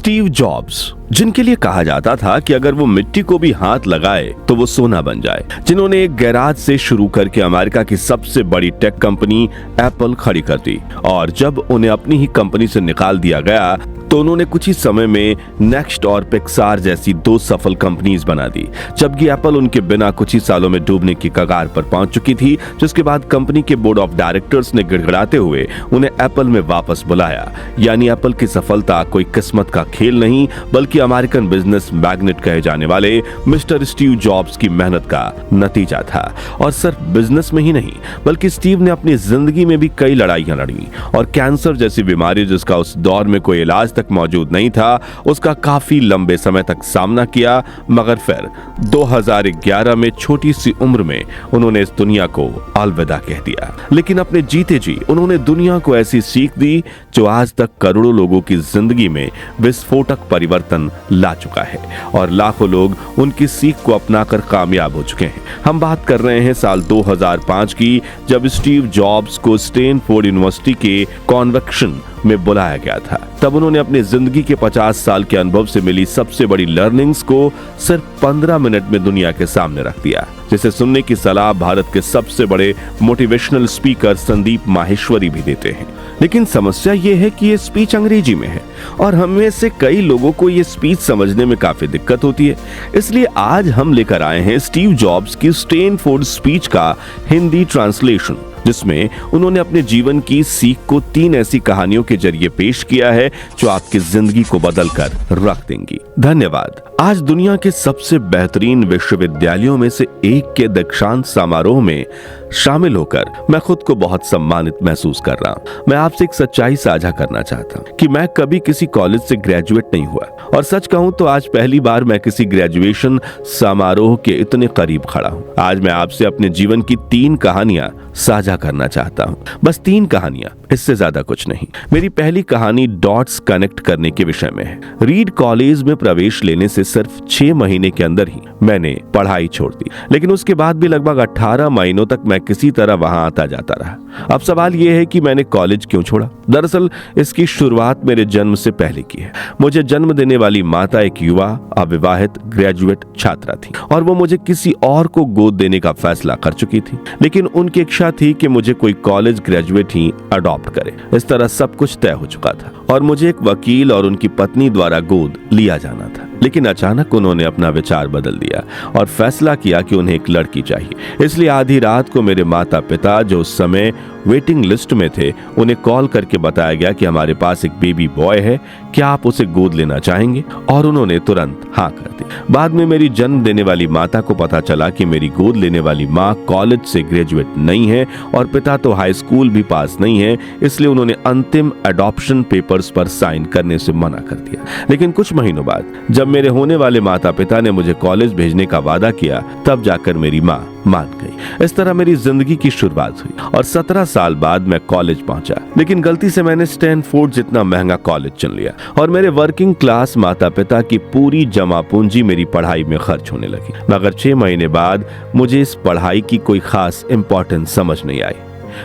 Steve jobs, जिनके लिए कहा जाता था कि अगर वो मिट्टी को भी हाथ लगाए तो वो सोना बन जाए, जिन्होंने एक गैराज से शुरू करके अमेरिका की सबसे बड़ी टेक कंपनी एप्पल खड़ी कर दी, और जब उन्हें अपनी ही कंपनी से निकाल दिया गया तो उन्होंने कुछ ही समय में नेक्स्ट और पिक्सार जैसी 2 सफल कंपनीज बना दी, जबकि एप्पल उनके बिना कुछ ही सालों में डूबने की कगार पर पहुंच चुकी थी। जिसके बाद कंपनी के बोर्ड ऑफ डायरेक्टर्स ने गिड़गिड़ाते हुए उन्हें एप्पल में वापस बुलाया। यानी एप्पल की सफलता कोई किस्मत का खेल नहीं, बल्कि अमेरिकन बिजनेस मैग्नेट कहे जाने वाले मिस्टर स्टीव जॉब्स की मेहनत का नतीजा था। और सिर्फ बिजनेस में ही नहीं, बल्कि स्टीव ने अपनी जिंदगी में भी कई लड़ाइयां लड़ी, और कैंसर जैसी बीमारी जिसका उस दौर में कोई इलाज तक मौजूद नहीं था, उसका काफी लंबे समय तक सामना किया। मगर फिर 2011 में छोटी सी उम्र में उन्होंने इस दुनिया को अलविदा कह दिया। लेकिन अपने जीते जी उन्होंने दुनिया को ऐसी सीख दी जो आज तक करोड़ों लोगों की जिंदगी में विस्फोटक परिवर्तन ला चुका है, और लाखों लोग उनकी सीख को अपनाकर कामयाब हो चुके हैं। हम बात कर रहे हैं साल 2005 की, जब स्टीव जॉब्स को स्टैनफोर्ड यूनिवर्सिटी के कॉन्वेक्शन में बुलाया गया था। तब उन्होंने अपनी जिंदगी के 50 साल के अनुभव से मिली सबसे बड़ी लर्निंग्स को सिर्फ 15 मिनट में दुनिया के सामने रख दिया, जिसे सुनने की सलाह भारत के सबसे बड़े मोटिवेशनल स्पीकर संदीप माहेश्वरी भी देते हैं। लेकिन समस्या ये है कि ये स्पीच अंग्रेजी में है, और हम में से कई लोगों को ये स्पीच समझने में काफी दिक्कत होती है। इसलिए आज हम लेकर आए हैं स्टीव जॉब्स की स्टैनफोर्ड स्पीच का हिंदी ट्रांसलेशन, जिसमें उन्होंने अपने जीवन की सीख को 3 ऐसी कहानियों के जरिए पेश किया है जो आपकी जिंदगी को बदलकर रख देंगी। धन्यवाद। आज दुनिया के सबसे बेहतरीन विश्वविद्यालयों में से एक के दीक्षांत समारोह में शामिल होकर मैं खुद को बहुत सम्मानित महसूस कर रहा हूँ। मैं आपसे एक सच्चाई साझा करना चाहता हूँ कि मैं कभी किसी कॉलेज से ग्रेजुएट नहीं हुआ, और सच कहूँ तो आज पहली बार मैं किसी ग्रेजुएशन समारोह के इतने करीब खड़ा हूँ। आज मैं आपसे अपने जीवन की 3 कहानियां साझा करना चाहता हूँ, बस 3 कहानियां, इससे ज्यादा कुछ नहीं। मेरी पहली कहानी डॉट्स कनेक्ट करने के विषय में है। रीड कॉलेज में प्रवेश लेने से सिर्फ 6 महीने के अंदर ही मैंने पढ़ाई छोड़ दी, लेकिन उसके बाद भी लगभग 18 महीनों तक मैं किसी तरह वहां आता जाता रहा। अब सवाल यह है कि मैंने कॉलेज क्यों छोड़ा। दरअसल इसकी शुरुआत मेरे जन्म से पहले की है। मुझे जन्म देने वाली माता एक युवा अविवाहित ग्रेजुएट छात्रा थी, और वो मुझे किसी और को गोद देने का फैसला कर चुकी थी। लेकिन उनकी इच्छा थी कि मुझे कोई कॉलेज ग्रेजुएट ही अडॉप्ट करे। इस तरह सब कुछ तय हो चुका था, और मुझे एक वकील और उनकी पत्नी द्वारा गोद लिया जाना था। लेकिन अचानक उन्होंने अपना विचार बदल दिया और फैसला किया कि उन्हें एक लड़की चाहिए। इसलिए आधी रात को मेरे माता पिता, जो उस समय वेटिंग लिस्ट में थे, उन्हें कॉल करके बताया गया कि हमारे पास एक बेबी बॉय है, क्या आप उसे गोद लेना चाहेंगे? और उन्होंने तुरंत हाँ कर दी। बाद में मेरी जन्म देने वाली माता को पता चला कि मेरी गोद लेने वाली माँ कॉलेज से ग्रेजुएट नहीं है, और पिता तो हाई स्कूल भी पास नहीं है। इसलिए उन्होंने अंतिम एडॉप्शन पेपर्स पर साइन करने से मना कर दिया। लेकिन कुछ महीनों बाद जब मेरे होने वाले माता पिता ने मुझे कॉलेज भेजने का वादा किया, तब जाकर मेरी माँ मान गई। इस तरह मेरी जिंदगी की शुरुआत हुई, और 17 साल बाद मैं कॉलेज पहुंचा। लेकिन गलती से मैंने स्टैनफोर्ड जितना महंगा कॉलेज चुन लिया, और मेरे वर्किंग क्लास माता पिता की पूरी जमा पूंजी मेरी पढ़ाई में खर्च होने लगी। मगर 6 महीने बाद मुझे इस पढ़ाई की कोई खास इंपॉर्टेंस समझ नहीं आई।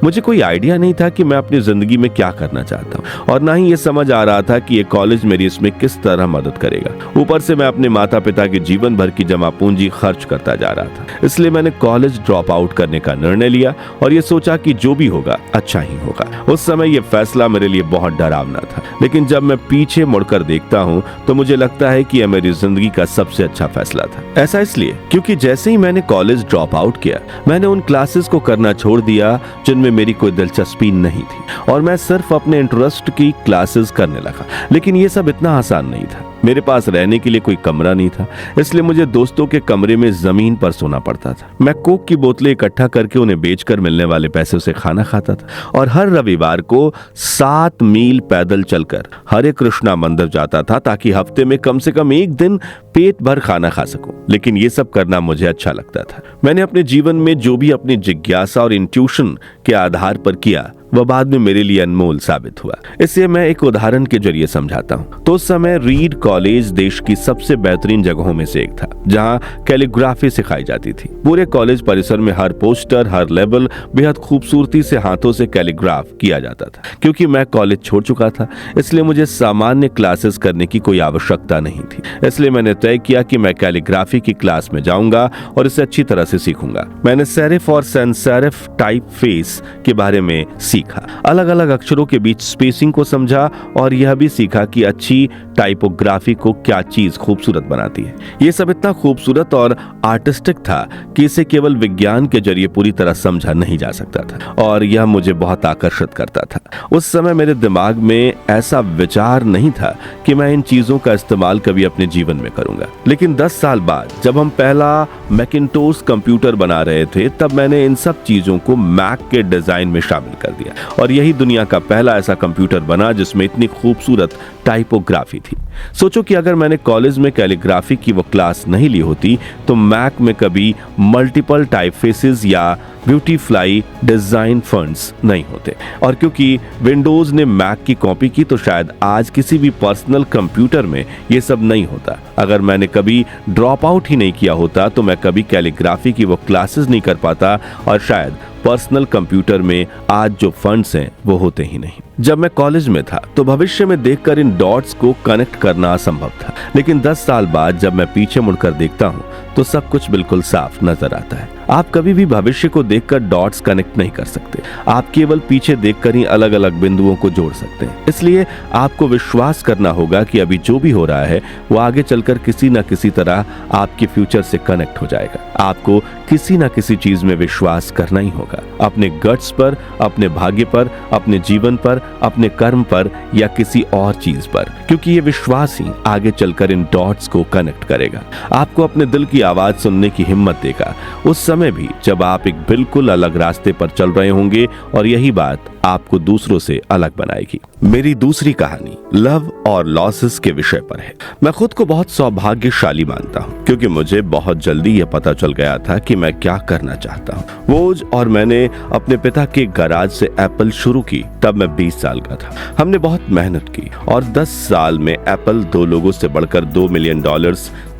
मुझे कोई आइडिया नहीं था कि मैं अपनी जिंदगी में क्या करना चाहता हूँ, और ना ही ये समझ आ रहा था कि ये कॉलेज मेरी इसमें किस तरह मदद करेगा। ऊपर से मैं अपने माता पिता के जीवन भर की जमा पूंजी खर्च करता जा रहा था। इसलिए मैंने कॉलेज ड्रॉप आउट करने का निर्णय लिया, और ये सोचा कि जो भी होगा अच्छा ही होगा। उस समय ये फैसला मेरे लिए बहुत डरावना था, लेकिन जब मैं पीछे मुड़कर देखता हूँ तो मुझे लगता है कि यह मेरी जिंदगी का सबसे अच्छा फैसला था। ऐसा इसलिए क्योंकि जैसे ही मैंने कॉलेज ड्रॉप आउट किया, मैंने उन क्लासेस को करना छोड़ दिया जिनमें मेरी कोई दिलचस्पी नहीं थी, और मैं सिर्फ अपने इंटरेस्ट की क्लासेस करने लगा। लेकिन ये सब इतना आसान नहीं था। मेरे पास रहने के लिए कोई कमरा नहीं था, इसलिए मुझे दोस्तों के कमरे में जमीन पर सोना पड़ता था। मैं कोक की बोतलें इकट्ठा करके उन्हें बेचकर मिलने वाले पैसे से खाना खाता था, और हर रविवार को 7 मील पैदल चलकर हरे कृष्णा मंदिर जाता था, ताकि हफ्ते में कम से कम एक दिन पेट भर खाना खा सकूं। लेकिन ये सब करना मुझे अच्छा लगता था। मैंने अपने जीवन में जो भी अपनी जिज्ञासा और इंट्यूशन के आधार पर किया, वह बाद में मेरे लिए अनमोल साबित हुआ। इसे मैं एक उदाहरण के जरिए समझाता हूँ। तो उस समय रीड कॉलेज देश की सबसे बेहतरीन जगहों में से एक था, जहाँ कैलीग्राफी सिखाई जाती थी। पूरे कॉलेज परिसर में हर पोस्टर, हर लेबल बेहद खूबसूरती से हाथों से कैलीग्राफ किया जाता था। क्योंकि मैं कॉलेज छोड़ चुका था, इसलिए मुझे सामान्य क्लासेस करने की कोई आवश्यकता नहीं थी। इसलिए मैंने तय किया कि मैं कैलीग्राफी की क्लास में जाऊंगा और इसे अच्छी तरह से सीखूंगा। मैंने सेरिफ और सैंस सेरिफ टाइपफेस के बारे में सीखा, अलग अलग अक्षरों के बीच स्पेसिंग को समझा और यह भी सीखा कि अच्छी टाइपोग्राफी को क्या चीज खूबसूरत बनाती है। यह सब इतना खूबसूरत और आर्टिस्टिक था कि इसे केवल विज्ञान के जरिए पूरी तरह समझा नहीं जा सकता था, और यह मुझे बहुत आकर्षित करता था। उस समय मेरे दिमाग में ऐसा विचार नहीं था कि मैं इन चीजों का इस्तेमाल कभी अपने जीवन में करूंगा। लेकिन 10 साल बाद जब हम पहला मैकिन्टोश कंप्यूटर बना रहे थे, तब मैंने इन सब चीजों को मैक के डिजाइन में शामिल कर दिया, और यही दुनिया का पहला ऐसा कंप्यूटर बना जिसमें इतनी खूबसूरत टाइपोग्राफी थी। सोचो कि अगर मैंने कॉलेज में कैलीग्राफी की वो क्लास नहीं ली होती, तो मैक में कभी मल्टीपल टाइपफेसेस या ब्यूटीफ्लाई डिजाइन फॉन्ट्स नहीं होते। और क्योंकि विंडोज ने मैक की कॉपी की, तो शायद आज किसी भी पर्सनल कंप्यूटर में ये सब नहीं होता। अगर मैंने कभी ड्रॉप आउट ही नहीं किया होता, तो मैं कभी कैलीग्राफी की वो क्लासेस नहीं कर पाता, और शायद पर्सनल कंप्यूटर में आज जो फंड्स हैं वो होते ही नहीं। जब मैं कॉलेज में था तो भविष्य में देखकर इन डॉट्स को कनेक्ट करना असंभव था, लेकिन 10 साल बाद जब मैं पीछे मुड़कर देखता हूँ तो सब कुछ बिल्कुल साफ नजर आता है। आप कभी भी भविष्य को देखकर डॉट्स कनेक्ट नहीं कर सकते, आप केवल पीछे देखकर ही अलग अलग बिंदुओं को जोड़ सकते हैं। इसलिए आपको विश्वास करना होगा कि अभी जो भी हो रहा है वो आगे चलकर किसी न किसी तरह आपके फ्यूचर से कनेक्ट हो जाएगा। आपको किसी न किसी चीज में विश्वास करना ही होगा, अपने गट्स पर, अपने भाग्य पर, अपने जीवन पर, अपने कर्म पर, या किसी और चीज पर, क्योंकि ये विश्वास ही आगे चलकर इन डॉट्स को कनेक्ट करेगा। आपको अपने दिल की आवाज सुनने की हिम्मत देगा उस समय भी जब आप एक बिल्कुल अलग रास्ते पर चल रहे होंगे, और यही बात आपको दूसरों से अलग बनाएगी। मेरी दूसरी कहानी लव और लॉसेस के विषय पर है। मैं खुद को बहुत सौभाग्यशाली मानता हूँ, क्योंकि मुझे बहुत जल्दी यह पता चल गया था कि मैं क्या करना चाहता हूँ। वोज और मैंने अपने पिता के गैराज से एप्पल शुरू की, तब मैं 20 साल का था। हमने बहुत मेहनत की और 10 साल में एप्पल 2 लोगों से बढ़कर $2 मिलियन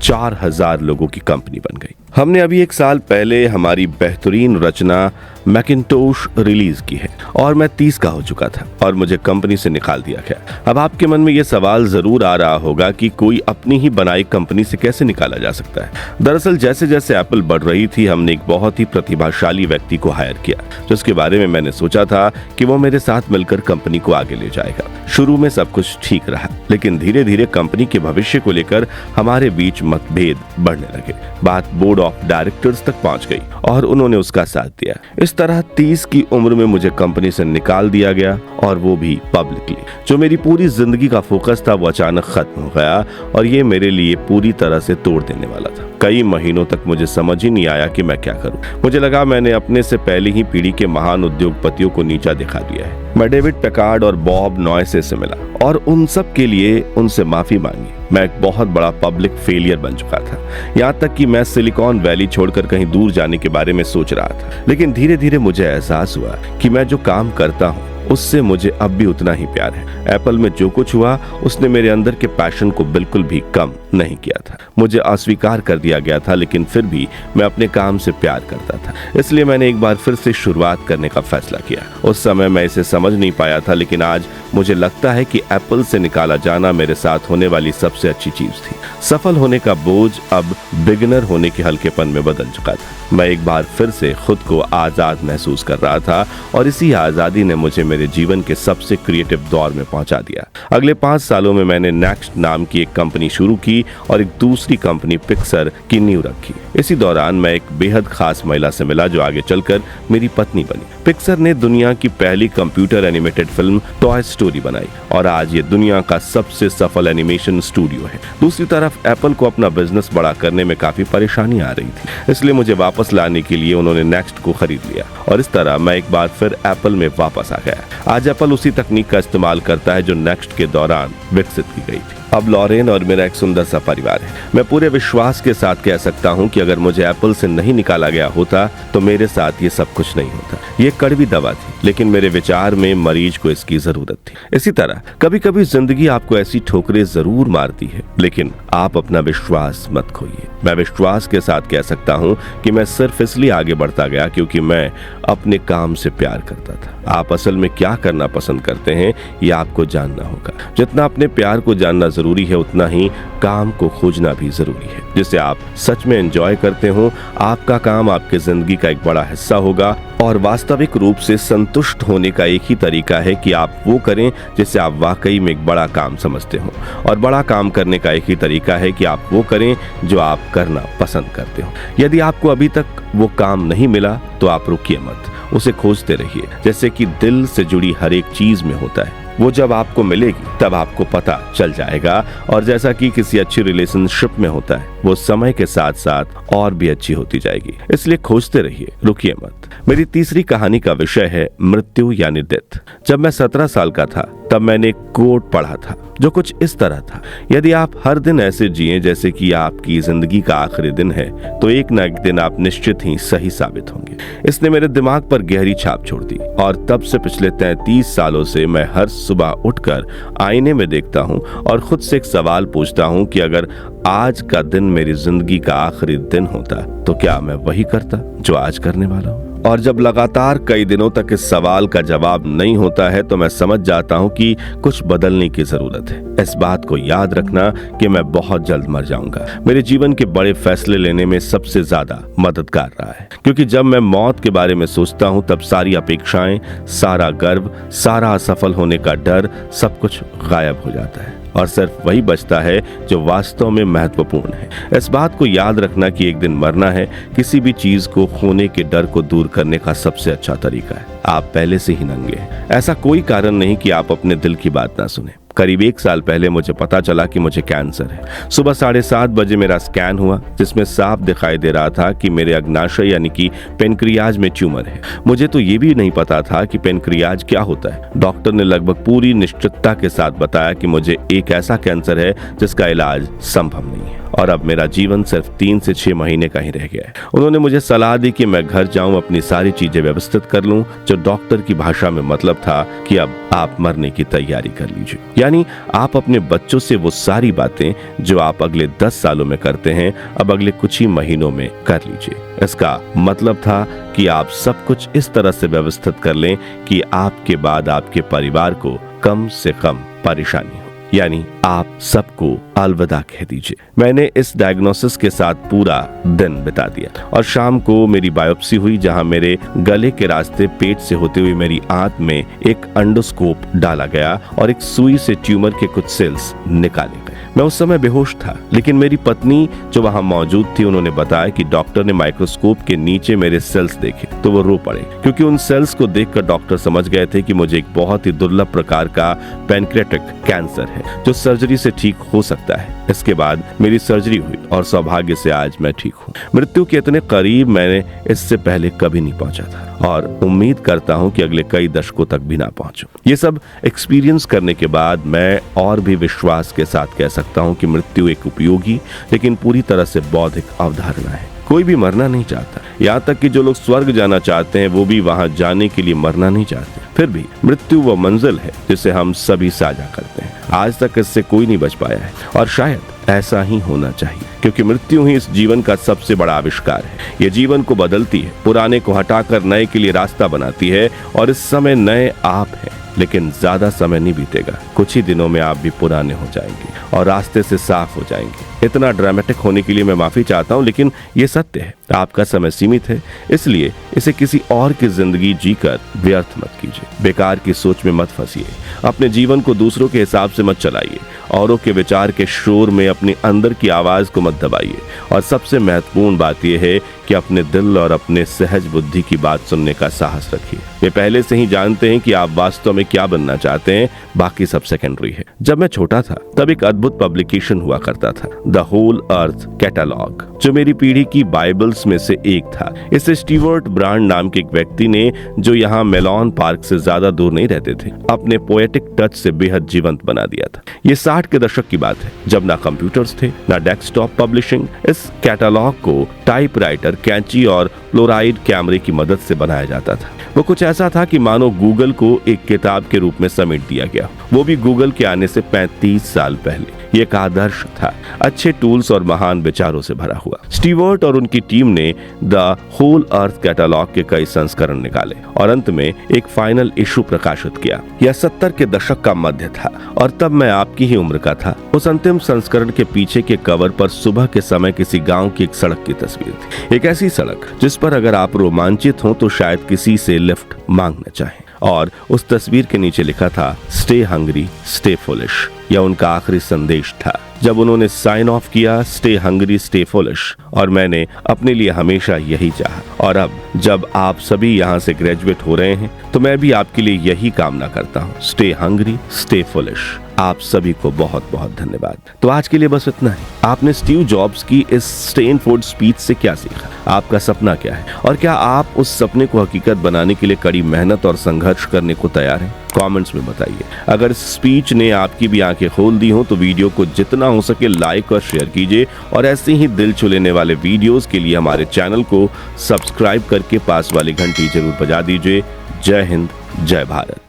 4000 लोगों की कंपनी बन गई। हमने अभी 1 साल पहले हमारी बेहतरीन रचना मैकिन्टोश रिलीज की है, और मैं 30 का हो चुका था और मुझे कंपनी से निकाल दिया गया। अब आपके मन में यह सवाल जरूर आ रहा होगा कि कोई अपनी ही बनाई कंपनी से कैसे निकाला जा सकता है। दरअसल जैसे जैसे एप्पल बढ़ रही थी, हमने एक बहुत ही प्रतिभाशाली व्यक्ति को हायर किया, जिसके बारे में मैंने सोचा था कि वो मेरे साथ मिलकर कंपनी को आगे ले जाएगा। शुरू में सब कुछ ठीक रहा, लेकिन धीरे धीरे कंपनी के भविष्य को लेकर हमारे बीच मतभेद बढ़ने लगे। बात बोर्ड ऑफ डायरेक्टर्स तक पहुंच गई और उन्होंने उसका साथ दिया। इस तरह 30 की उम्र में मुझे कंपनी से निकाल दिया गया, और वो भी पब्लिकली। जो मेरी पूरी जिंदगी का फोकस था वो अचानक खत्म हो गया, और ये मेरे लिए पूरी तरह से तोड़ देने वाला था। कई महीनों तक मुझे समझ ही नहीं आया कि मैं क्या करूं। मुझे लगा मैंने अपने से पहले ही पीढ़ी के महान उद्योगपतियों को नीचा दिखा दिया है। मैं डेविड पैकार्ड और बॉब नॉयसे से मिला और उन सब के लिए उनसे माफी मांगी। मैं एक बहुत बड़ा पब्लिक फेलियर बन चुका था, यहाँ तक कि मैं सिलिकॉन वैली छोड़कर कहीं दूर जाने के बारे में सोच रहा था। लेकिन धीरे धीरे मुझे एहसास हुआ कि मैं जो काम करता हूँ उससे मुझे अब भी उतना ही प्यार है। एप्पल में जो कुछ हुआ उसने मेरे अंदर के पैशन को बिल्कुल भी कम नहीं किया था। मुझे अस्वीकार कर दिया गया था, लेकिन फिर भी मैं अपने काम से प्यार करता था। इसलिए मैंने एक बार फिर से शुरुआत करने का फैसला किया। उस समय मैं इसे समझ नहीं पाया था, लेकिन आज मुझे लगता है कि एप्पल से निकाला जाना मेरे साथ होने वाली सबसे अच्छी चीज थी। सफल होने का बोझ अब बिगिनर होने के हल्केपन में बदल चुका था। मैं एक बार फिर से खुद को आजाद महसूस कर रहा था, और इसी आजादी ने मुझे मेरे जीवन के सबसे क्रिएटिव दौर में पहुंचा दिया। अगले 5 सालों में मैंने नेक्स्ट नाम की एक कंपनी शुरू की और एक दूसरी कंपनी पिक्सर की नींव रखी। इसी दौरान मैं एक बेहद खास महिला से मिला जो आगे चलकर मेरी पत्नी बनी। पिक्सर ने दुनिया की पहली computer animated film toy story बनाई, और आज ये दुनिया का सबसे सफल एनिमेशन स्टूडियो है। दूसरी तरफ एप्पल को अपना बिजनेस बड़ा करने में काफी परेशानी आ रही थी, इसलिए मुझे वापस लाने के लिए उन्होंने नेक्स्ट को खरीद लिया, और इस तरह मैं एक बार फिर एप्पल में वापस आ गया। आज एप्पल उसी तकनीक का इस्तेमाल करता है जो नेक्स्ट के दौरान विकसित की गई थी। अब लॉरेन और मेरा एक सुंदर सा परिवार है। मैं पूरे विश्वास के साथ कह सकता हूँ कि अगर मुझे एप्पल से नहीं निकाला गया होता तो मेरे साथ ये सब कुछ नहीं होता। ये कड़वी दवा थी, लेकिन मेरे विचार में मरीज को इसकी जरूरत थी। इसी तरह कभी कभी जिंदगी आपको ऐसी ठोकरें जरूर मारती है, लेकिन आप अपना विश्वास मत खोइए। मैं विश्वास के साथ कह सकता हूँ कि मैं सिर्फ इसलिए आगे बढ़ता गया क्योंकि मैं अपने काम से प्यार करता था। आप असल में क्या करना पसंद करते हैं ये आपको जानना होगा। जितना अपने प्यार को जानना जरूरी है, उतना ही काम को खोजना भी जरूरी है जिसे आप सच में एंजॉय करते हो। आपका काम आपकी जिंदगी का एक बड़ा हिस्सा होगा और वास्तविक रूप से संतुष्ट होने का एक ही तरीका है कि आप वो करें जिसे आप वाकई में एक बड़ा काम समझते हो, और बड़ा काम करने का एक ही तरीका है कि आप वो करें जो आप करना पसंद करते हो। यदि आपको अभी तक वो काम नहीं मिला तो आप रुकिए मत, उसे खोजते रहिए, जैसे कि दिल से जुड़ी हर एक चीज में होता है। वो जब आपको मिलेगी तब आपको पता चल जाएगा, और जैसा कि किसी अच्छी रिलेशनशिप में होता है, वो समय के साथ साथ और भी अच्छी होती जाएगी। इसलिए खोजते रहिए, रुकिए मत। मेरी तीसरी कहानी का विषय है मृत्यु यानी डेथ। जब मैं 17 साल का था तब मैंने एक कोट पढ़ा था जो कुछ इस तरह था: यदि आप हर दिन ऐसे जिएं जैसे कि आपकी जिंदगी का आखिरी दिन है तो एक न एक दिन आप निश्चित ही सही साबित होंगे। इसने मेरे दिमाग पर गहरी छाप छोड़ दी, और तब से पिछले 33 सालों से मैं हर सुबह उठकर आईने में देखता हूँ और खुद से एक सवाल पूछता हूँ कि अगर आज का दिन मेरी जिंदगी का आखिरी दिन होता तो क्या मैं वही करता जो आज करने वाला हूँ। और जब लगातार कई दिनों तक इस सवाल का जवाब नहीं होता है तो मैं समझ जाता हूँ कि कुछ बदलने की जरूरत है। इस बात को याद रखना कि मैं बहुत जल्द मर जाऊंगा मेरे जीवन के बड़े फैसले लेने में सबसे ज्यादा मददगार रहा है, क्योंकि जब मैं मौत के बारे में सोचता हूँ तब सारी अपेक्षाएं, सारा गर्व, सारा असफल होने का डर, सब कुछ गायब हो जाता है और सिर्फ वही बचता है जो वास्तव में महत्वपूर्ण है। इस बात को याद रखना कि एक दिन मरना है किसी भी चीज को खोने के डर को दूर करने का सबसे अच्छा तरीका है। आप पहले से ही नंगे हैं। ऐसा कोई कारण नहीं कि आप अपने दिल की बात ना सुने। करीब 1 साल पहले मुझे पता चला कि मुझे कैंसर है। सुबह 7:30 बजे मेरा स्कैन हुआ जिसमें साफ दिखाई दे रहा था कि मेरे अग्नाशय यानी कि पेनक्रियाज में ट्यूमर है। मुझे तो ये भी नहीं पता था कि पेनक्रियाज क्या होता है। डॉक्टर ने लगभग पूरी निश्चितता के साथ बताया कि मुझे एक ऐसा कैंसर है जिसका इलाज संभव नहीं है और अब मेरा जीवन सिर्फ 3 से 6 महीने का ही रह गया है। उन्होंने मुझे सलाह दी कि मैं घर जाऊं, अपनी सारी चीजें व्यवस्थित कर लूं, जो डॉक्टर की भाषा में मतलब था कि अब आप मरने की तैयारी कर लीजिए। यानी आप अपने बच्चों से वो सारी बातें जो आप अगले 10 सालों में करते हैं अब अगले कुछ ही महीनों में कर लीजिए। इसका मतलब था कि आप सब कुछ इस तरह से व्यवस्थित कर लें कि आपके बाद आपके परिवार को कम से कम परेशानी हो, यानी आप सबको अलविदा कह दीजिए। मैंने इस डायग्नोसिस के साथ पूरा दिन बिता दिया और शाम को मेरी बायोप्सी हुई, जहां मेरे गले के रास्ते पेट से होते हुए मेरी आंत में एक एंडोस्कोप डाला गया और एक सुई से ट्यूमर के कुछ सेल्स निकाले गए। मैं उस समय बेहोश था, लेकिन मेरी पत्नी जो वहां मौजूद थी उन्होंने बताया कि डॉक्टर ने माइक्रोस्कोप के नीचे मेरे सेल्स देखे तो वो रो पड़े, क्योंकि उन सेल्स को देखकर डॉक्टर समझ गए थे कि मुझे एक बहुत ही दुर्लभ प्रकार का पैनक्रियाटिक कैंसर है जो सर्जरी से ठीक हो सकता है। इसके बाद मेरी सर्जरी हुई और सौभाग्य से आज मैं ठीक हूँ। मृत्यु के इतने करीब मैंने इससे पहले कभी नहीं पहुंचा था और उम्मीद करता हूँ कि अगले कई दशकों तक भी ना पहुंचूं। ये सब एक्सपीरियंस करने के बाद मैं और भी विश्वास के साथ कह सकता हूँ कि मृत्यु एक उपयोगी लेकिन पूरी तरह से बौद्धिक अवधारणा है। कोई भी मरना नहीं चाहता, यहाँ तक कि जो लोग स्वर्ग जाना चाहते हैं वो भी वहां जाने के लिए मरना नहीं चाहते। फिर भी मृत्यु वो मंजिल है जिसे हम सभी साझा करते हैं। आज तक इससे कोई नहीं बच पाया है और शायद ऐसा ही होना चाहिए, क्योंकि मृत्यु ही इस जीवन का सबसे बड़ा आविष्कार है। ये जीवन को बदलती है, पुराने को हटाकर नए के लिए रास्ता बनाती है और इस समय नए आप हैं, लेकिन ज्यादा समय नहीं बीतेगा, कुछ ही दिनों में आप भी पुराने हो जाएंगे और रास्ते से साफ हो जाएंगे। इतना ड्रामेटिक होने के लिए मैं माफी चाहता हूँ, लेकिन ये सत्य है। आपका समय सीमित है, इसलिए इसे किसी और की जिंदगी जीकर व्यर्थ मत कीजिए। बेकार की सोच में मत फंसिए, अपने जीवन को दूसरों के हिसाब से मत चलाइए, औरों के विचार के शोर में अपने अंदर की आवाज को मत दबाइए और सबसे महत्वपूर्ण बात यह है कि अपने दिल और अपने सहज बुद्धि की बात सुनने का साहस रखिए। वे पहले से ही जानते हैं कि आप वास्तव में क्या बनना चाहते हैं, बाकी सब सेकेंडरी है। जब मैं छोटा था तब एक अद्भुत पब्लिकेशन हुआ करता था, द होल अर्थ कैटलॉग, जो मेरी पीढ़ी की बाइबल्स में से एक था। इसे स्टीवर्ट ब्रांड नाम के एक व्यक्ति ने, जो यहाँ मेलॉन पार्क से ज्यादा दूर नहीं रहते थे, अपने पोएटिक टच से बेहद जीवंत बना दिया था। ये 60 के दशक की बात है, जब ना कंप्यूटर्स थे ना डेस्कटॉप पब्लिशिंग। इस कैटलॉग को टाइपराइटर, कैंची और फ्लोराइड कैमरे की मदद से बनाया जाता था। वो कुछ ऐसा था कि मानो गूगल को एक किताब के रूप में समेट दिया गया, वो भी गूगल के आने से 35 साल पहले। ये एक आदर्श था, अच्छे टूल्स और महान विचारों से भरा हुआ। स्टीवर्ट और उनकी टीम ने द होल अर्थ कैटलॉग के कई संस्करण निकाले और अंत में एक फाइनल इशू प्रकाशित किया। यह 70 के दशक का मध्य था और तब मैं आपकी ही उम्र का था। उस अंतिम संस्करण के पीछे के कवर पर सुबह के समय किसी गांव की एक सड़क की तस्वीर थी, एक ऐसी सड़क जिस पर अगर आप रोमांचित हों तो शायद किसी से लिफ्ट मांगना चाहें। और उस तस्वीर के नीचे लिखा था, स्टे हंग्री स्टे फुलिश। यह उनका आखिरी संदेश था जब उन्होंने साइन ऑफ किया, स्टे हंग्री स्टे फुलिश। और मैंने अपने लिए हमेशा यही चाहा। और अब जब आप सभी यहाँ से ग्रेजुएट हो रहे हैं तो मैं भी आपके लिए यही कामना करता हूँ, स्टे हंग्री स्टे फुलिश। आप सभी को बहुत बहुत धन्यवाद। तो आज के लिए बस इतना ही। आपने स्टीव जॉब्स की इस स्टैनफोर्ड स्पीच से क्या सीखा? आपका सपना क्या है? और क्या आप उस सपने को हकीकत बनाने के लिए कड़ी मेहनत और संघर्ष करने को तैयार हैं? कमेंट्स में बताइए। अगर स्पीच ने आपकी भी आंखें खोल दी हो तो वीडियो को जितना हो सके लाइक और शेयर कीजिए और ऐसे ही दिल छू लेने वाले वीडियोस के लिए हमारे चैनल को सब्सक्राइब करके पास वाली घंटी जरूर बजा दीजिए। जय हिंद, जय भारत।